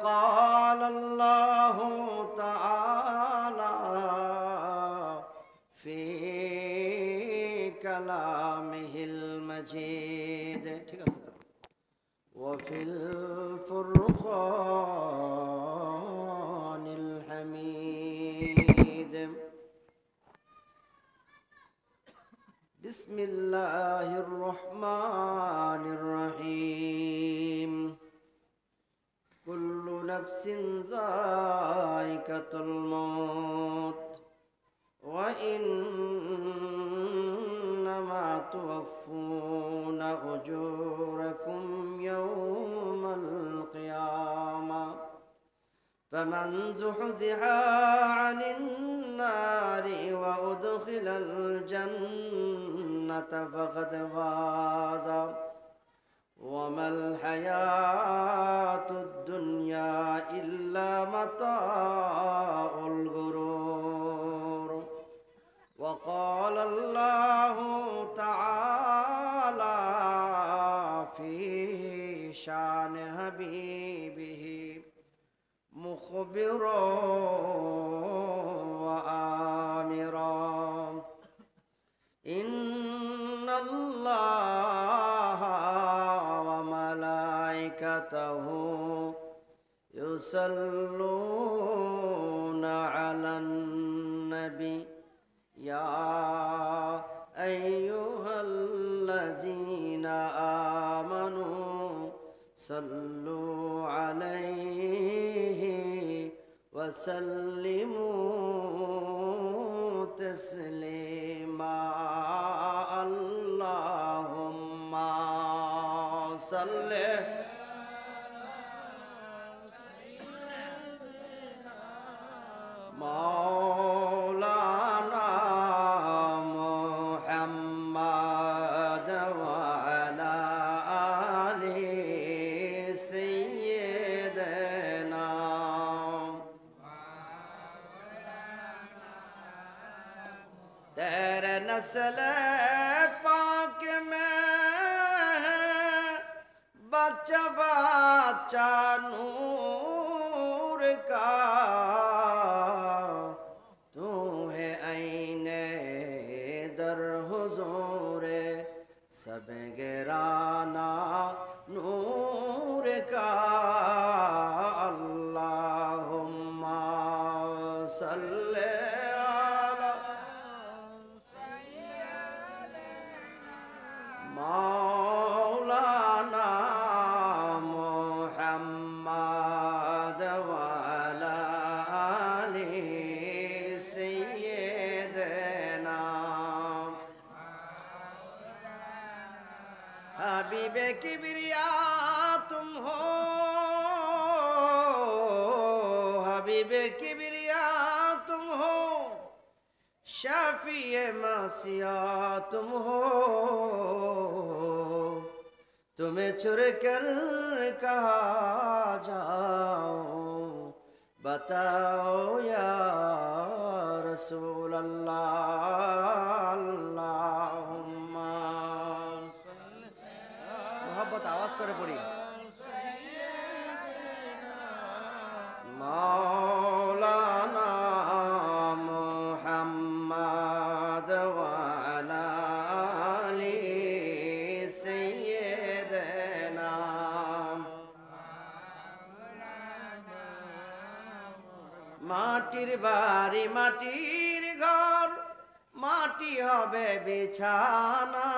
قال الله تعالى في كلامه المجيد وفي الفرقان الحميد بسم الله الرحمن الرحيم كل نفس ذائقة الموت وإنما توفون أجوركم يوم القيامة فمن زحزح عن النار وأدخل الجنة فقد فاز وما الحياة الدنيا إلا متاع الغرور وقال الله تعالى في شان حبيبه مخبرا وآمرا إن الله وملائكته يصلون على النبي يا أيها الذين آمنوا صلوا عليه وسلموا تسليما اللهم صل مولانا محمد وعلى آل سيدنا तेरे नस्ल पाक में बच्चा बच्चा नूर का तू है आईने दर हुजूर सब गिराना नूर का अल्लाहुम्मा सल्ले मौलाना मुहम्मद वाला आले सैयदना हबीबे किबरिया तुम हो हबीबे किबरिया तुम हो शाफिए मासिया तुम हो तुम्हें चुर कर कहा जाओ बताओ या रसूल अल्लाह अल्लाहुम्मा मोहब्बत आवाज करे पड़ी मौलाना मुहम्मद वाला आली सैयदना माटिर बाड़ी माटिर घर माटी हबे बिछाना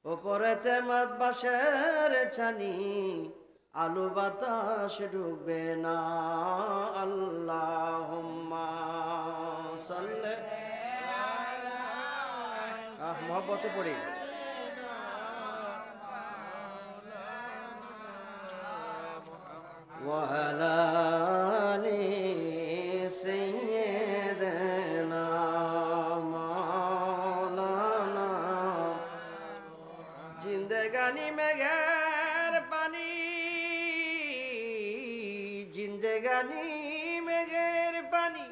উপরেতে মত বাঁশের ছানি আলু বাতাস ডুবে না আল্লাহুম্মা সাল্লি মোহব্বতে পড়ি ওয়া আলা আলি সাইয়্যিদিনা মাওলানা জিন্দেগানি মেঘের পানি জিন্দেগানি মেঘের পানি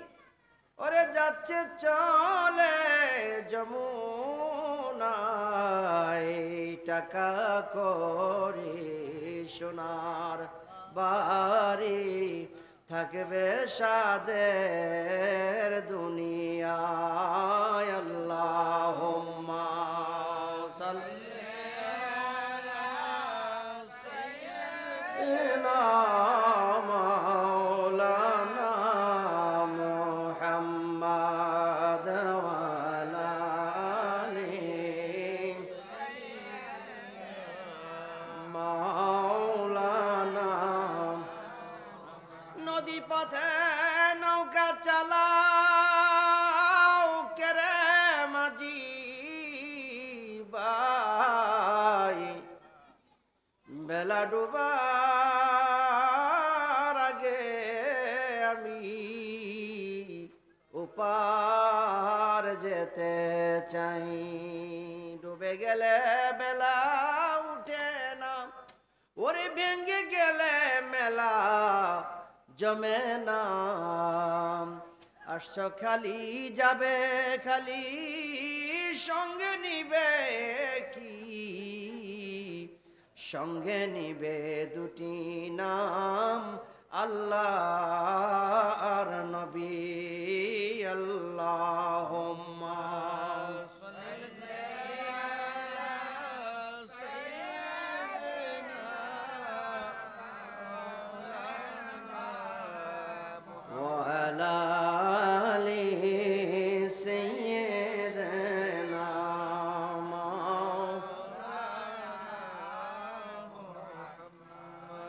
ওরে যাচ্ছে চলে যমুনায় টাকা করে সোনার বাড়ি থাকবে সাদের দুনিয়ায় আল্লাহুম্মা সাল্লি আলা সাইয়্যিদিনা মাওলানা মুহাম্মাদ ওয়া আলা আলিহি মাওলানা নদী পথে নৌকা চালাও কেরে মাঝি ভাই বেলা ডুবার আগে আমি উপার যেতে চাই ডুবে গেলে বেলা উঠে না ওরে ভেঙ্গে গেলে মেলা জমে না আসছ খালি যাবে খালি সঙ্গে নিবে কি সঙ্গে নিবে দুটি নাম আল্লাহ আর নবী আল্লাহুম্মা وعلى آل سيدنا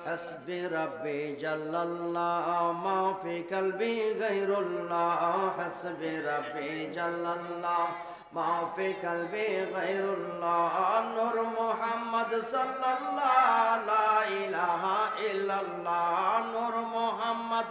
حسبي ربي جل الله ما في قلبي غير الله حسبي ربي جل الله ما في قلبي غير الله نور محمد صلى الله لا إله إلا الله نور محمد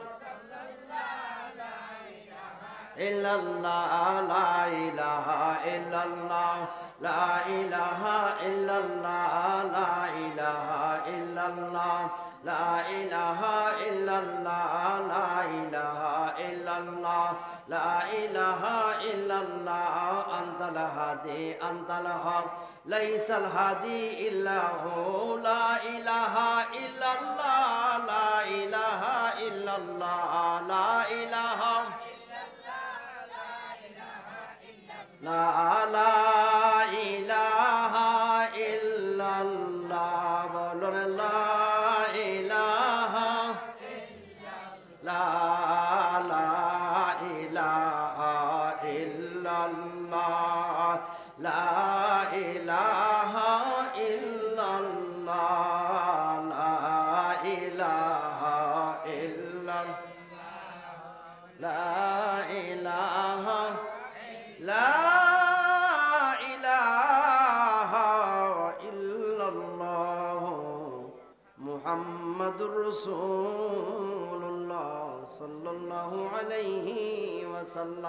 إلا الله لا إله إلا الله لا إله إلا الله لا إله إلا الله لا إله إلا الله لا إله إلا الله لا إله إلا الله أنت الهادي أنت الحق ليس الهادي إلا هو لا إله إلا الله لا إله إلا الله لا إله لا إله إلا الله বলুন লা ইলাহা লা ইলাহা ইল্লাল্লাহ লা ইলাহা ইল্লাল্লাহ লা ইলাহা ইল্লাল্লাহ লা ইলাহা لا إله إلا الله محمد رسول الله صلى الله عليه وسلم